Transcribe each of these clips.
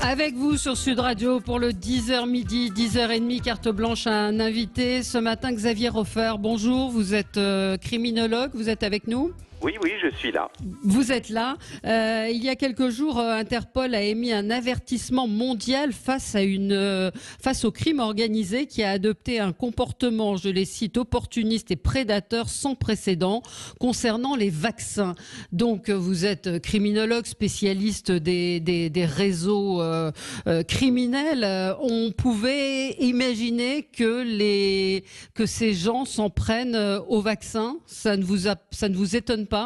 Avec vous sur Sud Radio pour le 10h midi, 10h30, carte blanche à un invité. Ce matin, Xavier Hofer, bonjour, vous êtes criminologue, vous êtes avec nous ? Oui, je suis là. Vous êtes là. Il y a quelques jours, Interpol a émis un avertissement mondial face au crime organisé qui a adopté un comportement, je les cite, opportuniste et prédateur sans précédent concernant les vaccins. Donc, vous êtes criminologue, spécialiste des réseaux criminels. On pouvait imaginer que ces gens s'en prennent aux vaccins. Ça ne vous étonne pas ?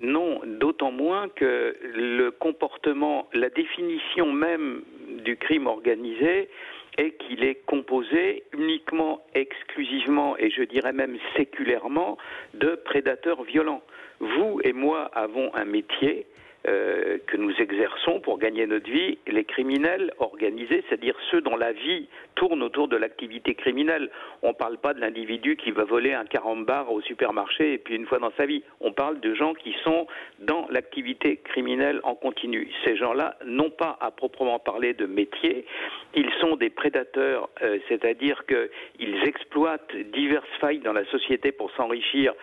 Non, d'autant moins que le comportement, la définition même du crime organisé est qu'il est composé uniquement, exclusivement et je dirais même séculairement de prédateurs violents. Vous et moi avons un métier que nous exerçons pour gagner notre vie. Les criminels organisés, c'est-à-dire ceux dont la vie tourne autour de l'activité criminelle. On ne parle pas de l'individu qui va voler un carambar au supermarché et puis une fois dans sa vie. On parle de gens qui sont dans l'activité criminelle en continu. Ces gens-là n'ont pas à proprement parler de métier. Ils sont des prédateurs, c'est-à-dire qu'ils exploitent diverses failles dans la société pour s'enrichir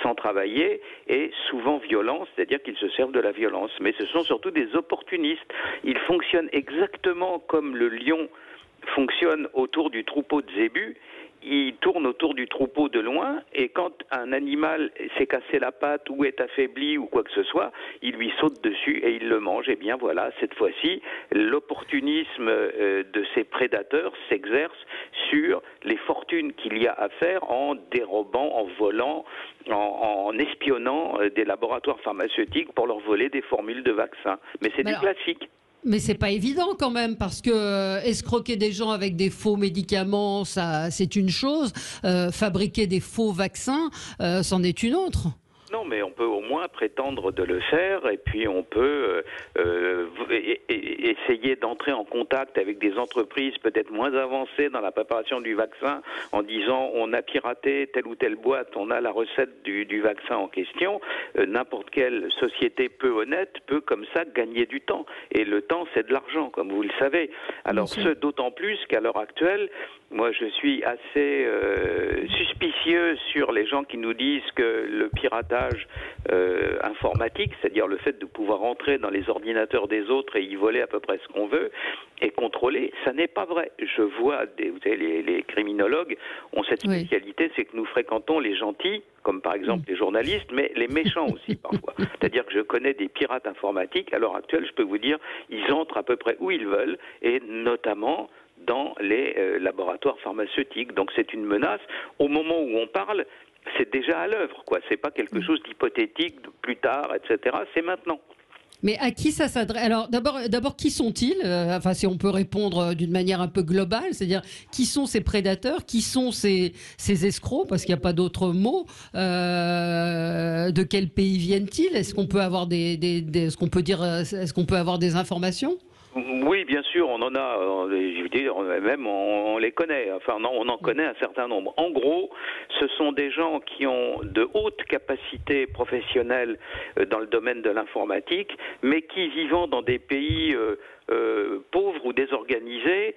sans travailler, et souvent violents, c'est-à-dire qu'ils se servent de la violence. Mais ce sont surtout des opportunistes. Ils fonctionnent exactement comme le lion fonctionne autour du troupeau de zébus. Il tourne autour du troupeau de loin, et quand un animal s'est cassé la patte ou est affaibli ou quoi que ce soit, il lui saute dessus et il le mange. Et bien voilà, cette fois-ci, l'opportunisme de ces prédateurs s'exerce sur les fortunes qu'il y a à faire en dérobant, en volant, en espionnant des laboratoires pharmaceutiques pour leur voler des formules de vaccins. Mais c'est du classique. Mais c'est pas évident quand même, parce que escroquer des gens avec des faux médicaments, ça, c'est une chose. Fabriquer des faux vaccins, c'en est une autre. Non, mais on peut au moins prétendre de le faire, et puis on peut essayer d'entrer en contact avec des entreprises peut-être moins avancées dans la préparation du vaccin en disant on a piraté telle ou telle boîte, on a la recette du vaccin en question. N'importe quelle société peu honnête peut comme ça gagner du temps. Et le temps, c'est de l'argent, comme vous le savez. Alors d'autant plus qu'à l'heure actuelle, moi je suis assez suspicieux sur les gens qui nous disent que le piratage informatique, c'est-à-dire le fait de pouvoir entrer dans les ordinateurs des autres et y voler à peu près ce qu'on veut et contrôler, ça n'est pas vrai. Je vois, vous savez, les criminologues ont cette spécialité, c'est que nous fréquentons les gentils, comme par exemple les journalistes, mais les méchants aussi parfois. C'est-à-dire que je connais des pirates informatiques, à l'heure actuelle, je peux vous dire, ils entrent à peu près où ils veulent, et notamment dans les laboratoires pharmaceutiques. Donc c'est une menace. Au moment où on parle, c'est déjà à l'œuvre, quoi. C'est pas quelque chose d'hypothétique, de plus tard, etc. C'est maintenant. Mais à qui ça s'adresse? Alors d'abord, qui sont-ils? Enfin, si on peut répondre d'une manière un peu globale, c'est-à-dire qui sont ces prédateurs, qui sont ces escrocs, parce qu'il n'y a pas d'autre mot. De quel pays viennent-ils? Est-ce qu'on peut avoir est-ce qu'on peut avoir des informations? Oui, bien sûr, on en a, je veux dire, même on les connaît, enfin non, on en connaît un certain nombre. En gros, ce sont des gens qui ont de hautes capacités professionnelles dans le domaine de l'informatique, mais qui, vivant dans des pays pauvres ou désorganisés,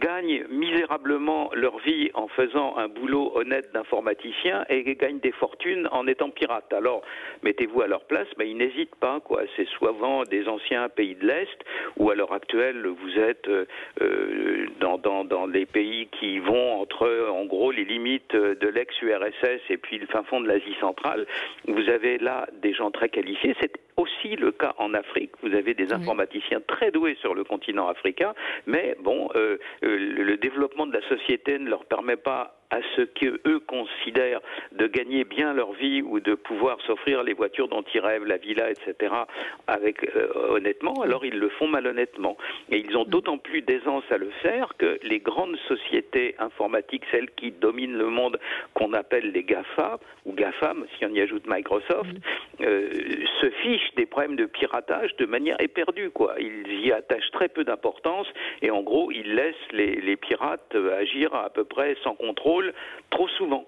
gagnent misérablement leur vie en faisant un boulot honnête d'informaticien et gagnent des fortunes en étant pirates. Alors, mettez-vous à leur place, mais ils n'hésitent pas, quoi. C'est souvent des anciens pays de l'Est, ou à l'heure actuelle, vous êtes dans les pays qui vont entre, en gros, les limites de l'ex-URSS et puis le fin fond de l'Asie centrale. Vous avez là des gens très qualifiés. C'est aussi le cas en Afrique. Vous avez des informaticiens très doués sur le continent africain, mais bon, le développement de la société ne leur permet pas à ce qu'eux considèrent de gagner bien leur vie ou de pouvoir s'offrir les voitures dont ils rêvent, la villa, etc., avec honnêtement, alors ils le font malhonnêtement. Et ils ont d'autant plus d'aisance à le faire que les grandes sociétés informatiques, celles qui dominent le monde, qu'on appelle les GAFA, ou GAFAM, si on y ajoute Microsoft, se fichent des problèmes de piratage de manière éperdue, quoi. Ils y attachent très peu d'importance et en gros, ils laissent les pirates agir à peu près sans contrôle trop souvent.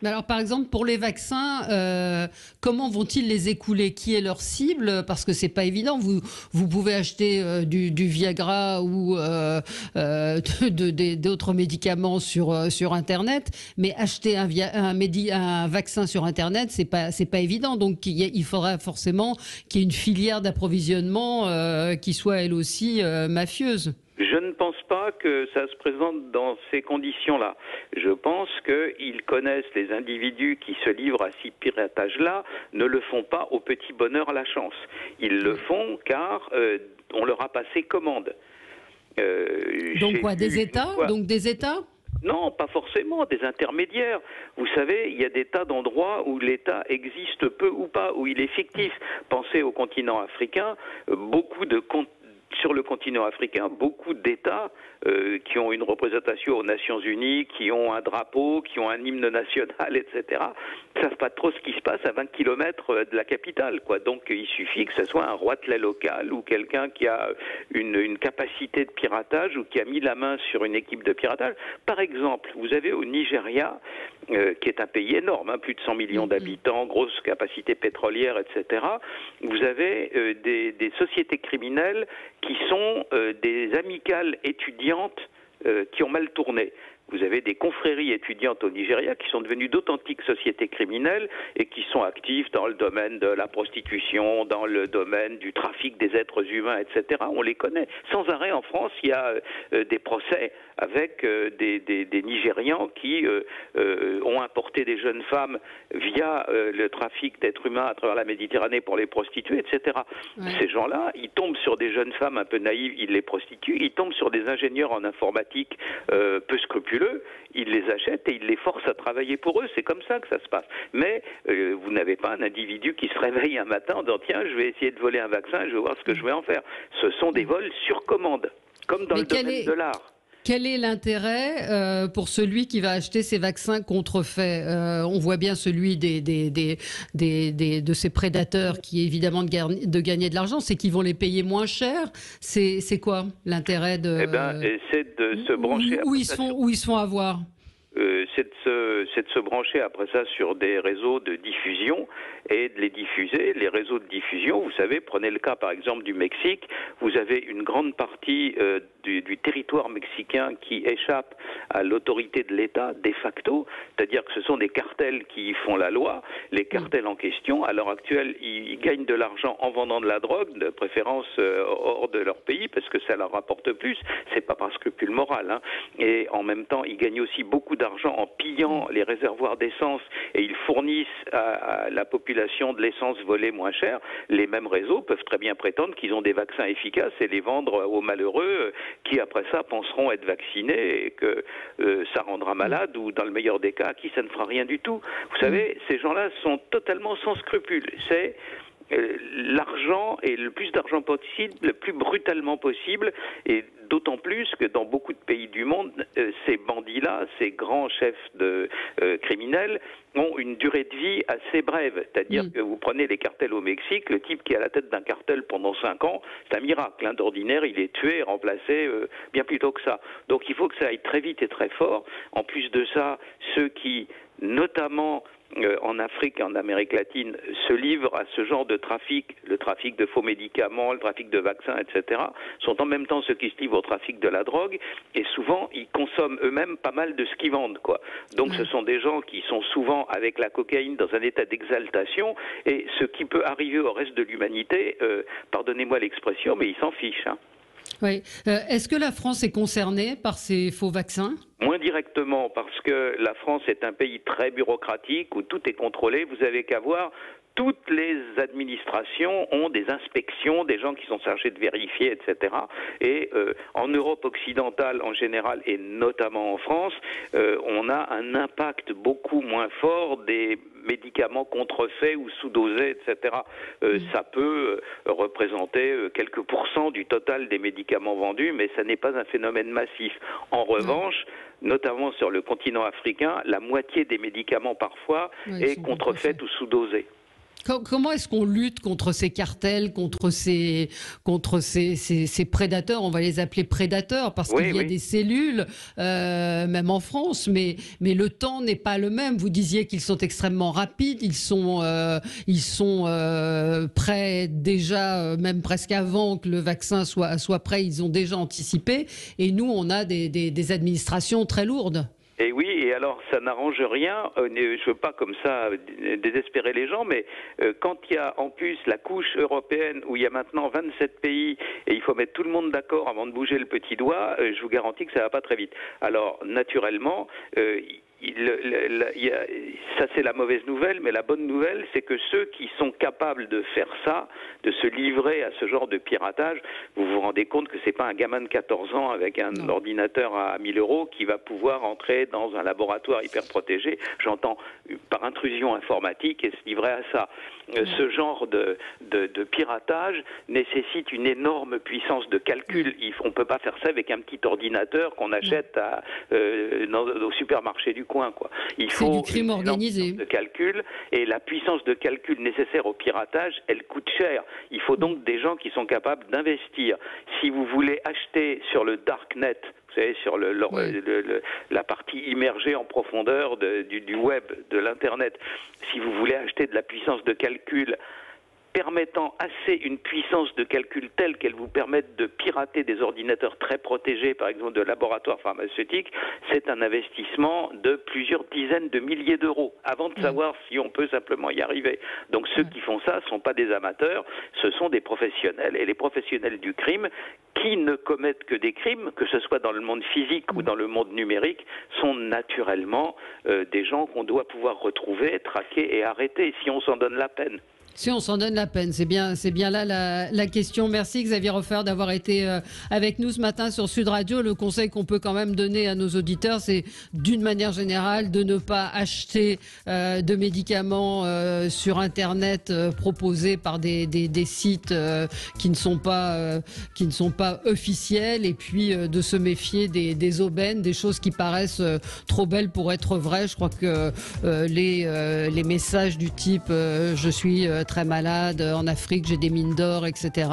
Mais alors, par exemple, pour les vaccins, comment vont-ils les écouler? Qui est leur cible? Parce que c'est pas évident. Vous pouvez acheter du Viagra ou d'autres médicaments sur Internet, mais acheter un vaccin sur Internet, c'est pas évident. Donc, il faudra forcément qu'il y ait une filière d'approvisionnement qui soit elle aussi mafieuse. Je ne pense pas que ça se présente dans ces conditions-là. Je pense qu'ils connaissent les individus qui se livrent à ce piratage-là, ne le font pas au petit bonheur à la chance. Ils le font car on leur a passé commande. Donc quoi, des États? Donc des États? Non, pas forcément, des intermédiaires. Vous savez, il y a des tas d'endroits où l'État existe peu ou pas, où il est fictif. Pensez au continent africain, sur le continent africain, beaucoup d'États qui ont une représentation aux Nations Unies, qui ont un drapeau, qui ont un hymne national, etc., ne savent pas trop ce qui se passe à 20 kilomètres de la capitale, quoi. Donc il suffit que ce soit un roitelet local ou quelqu'un qui a une capacité de piratage ou qui a mis la main sur une équipe de piratage. Par exemple, vous avez au Nigeria, qui est un pays énorme, hein, plus de 100 millions d'habitants, grosse capacité pétrolière, etc., vous avez des sociétés criminelles qui sont des amicales étudiantes qui ont mal tourné. Vous avez des confréries étudiantes au Nigeria qui sont devenues d'authentiques sociétés criminelles et qui sont actives dans le domaine de la prostitution, dans le domaine du trafic des êtres humains, etc. On les connaît. Sans arrêt en France, il y a des procès avec des Nigérians qui ont importé des jeunes femmes via le trafic d'êtres humains à travers la Méditerranée pour les prostituer, etc. Ouais. Ces gens-là, ils tombent sur des jeunes femmes un peu naïves, ils les prostituent, ils tombent sur des ingénieurs en informatique peu scrupuleux, ils les achètent et ils les forcent à travailler pour eux. C'est comme ça que ça se passe. Mais vous n'avez pas un individu qui se réveille un matin en disant « Tiens, je vais essayer de voler un vaccin, je vais voir ce que je vais en faire ». Ce sont des vols sur commande, comme dans le domaine de l'art. Quel est l'intérêt pour celui qui va acheter ces vaccins contrefaits? On voit bien celui de ces prédateurs qui est évidemment de gagner de l'argent, c'est qu'ils vont les payer moins cher. C'est quoi l'intérêt de... Eh ben, c'est de se brancher... Où ils se font avoir? C'est de se brancher après ça sur des réseaux de diffusion et de les diffuser. Les réseaux de diffusion, vous savez, prenez le cas par exemple du Mexique, vous avez une grande partie du territoire mexicain qui échappe à l'autorité de l'État de facto, c'est-à-dire que ce sont des cartels qui font la loi. Les cartels en question, à l'heure actuelle, ils gagnent de l'argent en vendant de la drogue, de préférence hors de leur pays, parce que ça leur rapporte plus, c'est pas par scrupule moral, hein. Et en même temps, ils gagnent aussi beaucoup d'argent en pillant les réservoirs d'essence et ils fournissent à la population de l'essence volée moins cher. Les mêmes réseaux peuvent très bien prétendre qu'ils ont des vaccins efficaces et les vendre aux malheureux qui après ça penseront être vaccinés et que ça rendra malade ou dans le meilleur des cas à qui ça ne fera rien du tout. Vous savez, ces gens-là sont totalement sans scrupules. C'est l'argent et le plus d'argent possible, le plus brutalement possible, et d'autant plus que dans beaucoup de pays du monde, ces bandits-là, ces grands chefs de criminels, ont une durée de vie assez brève. C'est-à-dire que vous prenez les cartels au Mexique, le type qui est à la tête d'un cartel pendant 5 ans, c'est un miracle. Hein. D'ordinaire, il est tué et remplacé bien plus tôt que ça. Donc il faut que ça aille très vite et très fort. En plus de ça, ceux qui, notamment en Afrique et en Amérique latine, se livrent à ce genre de trafic, le trafic de faux médicaments, le trafic de vaccins, etc., sont en même temps ceux qui se livrent au trafic de la drogue, et souvent, ils consomment eux-mêmes pas mal de ce qu'ils vendent, quoi. Donc ce sont des gens qui sont souvent avec la cocaïne dans un état d'exaltation, et ce qui peut arriver au reste de l'humanité, pardonnez-moi l'expression, mais ils s'en fichent, hein. Oui. Est-ce que la France est concernée par ces faux vaccins? Moins directement, parce que la France est un pays très bureaucratique où tout est contrôlé. Vous avez qu'à voir, toutes les administrations ont des inspections, des gens qui sont chargés de vérifier, etc. Et en Europe occidentale en général, et notamment en France, on a un impact beaucoup moins fort des médicaments contrefaits ou sous-dosés, etc. Ça peut représenter quelques pourcents du total des médicaments vendus, mais ça n'est pas un phénomène massif. En revanche, notamment sur le continent africain, la moitié des médicaments parfois est contrefaite ou sous-dosée. Comment est-ce qu'on lutte contre ces cartels, contre ces prédateurs? On va les appeler prédateurs parce qu'il y a des cellules, même en France, mais le temps n'est pas le même. Vous disiez qu'ils sont extrêmement rapides, ils sont prêts déjà, même presque avant que le vaccin soit prêt, ils ont déjà anticipé. Et nous, on a des administrations très lourdes. Et oui, et alors ça n'arrange rien, je ne veux pas comme ça désespérer les gens, mais quand il y a en plus la couche européenne où il y a maintenant 27 pays et il faut mettre tout le monde d'accord avant de bouger le petit doigt, je vous garantis que ça ne va pas très vite. Alors naturellement, ça c'est la mauvaise nouvelle, mais la bonne nouvelle c'est que ceux qui sont capables de faire ça, de se livrer à ce genre de piratage, vous vous rendez compte que c'est pas un gamin de 14 ans avec un ordinateur à 1000 € qui va pouvoir entrer dans un laboratoire hyper protégé, j'entends par intrusion informatique, et se livrer à ça. Ce genre de piratage nécessite une énorme puissance de calcul. On ne peut pas faire ça avec un petit ordinateur qu'on achète au supermarché du coin, quoi. Il faut du crime organisé. De calcul, et la puissance de calcul nécessaire au piratage, elle coûte cher. Il faut donc des gens qui sont capables d'investir. Si vous voulez acheter sur le darknet, vous savez, sur la partie immergée en profondeur du web, de l'Internet, si vous voulez acheter de la puissance de calcul permettant une puissance de calcul telle qu'elle vous permette de pirater des ordinateurs très protégés, par exemple de laboratoires pharmaceutiques, c'est un investissement de plusieurs dizaines de milliers d'euros, avant de savoir si on peut simplement y arriver. Donc ceux qui font ça ne sont pas des amateurs, ce sont des professionnels. Et les professionnels du crime, qui ne commettent que des crimes, que ce soit dans le monde physique ou dans le monde numérique, sont naturellement des gens qu'on doit pouvoir retrouver, traquer et arrêter, si on s'en donne la peine. Si on s'en donne la peine, c'est bien là la question. Merci Xavier Hofer d'avoir été avec nous ce matin sur Sud Radio. Le conseil qu'on peut quand même donner à nos auditeurs, c'est d'une manière générale de ne pas acheter de médicaments sur Internet proposés par des sites qui ne sont pas officiels, et puis de se méfier des aubaines, des choses qui paraissent trop belles pour être vraies. Je crois que les messages du type je suis très malade en Afrique, j'ai des mines d'or, etc.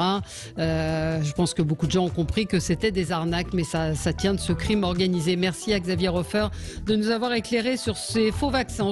Je pense que beaucoup de gens ont compris que c'était des arnaques, mais ça tient de ce crime organisé. Merci à Xavier Hofer de nous avoir éclairé sur ces faux vaccins.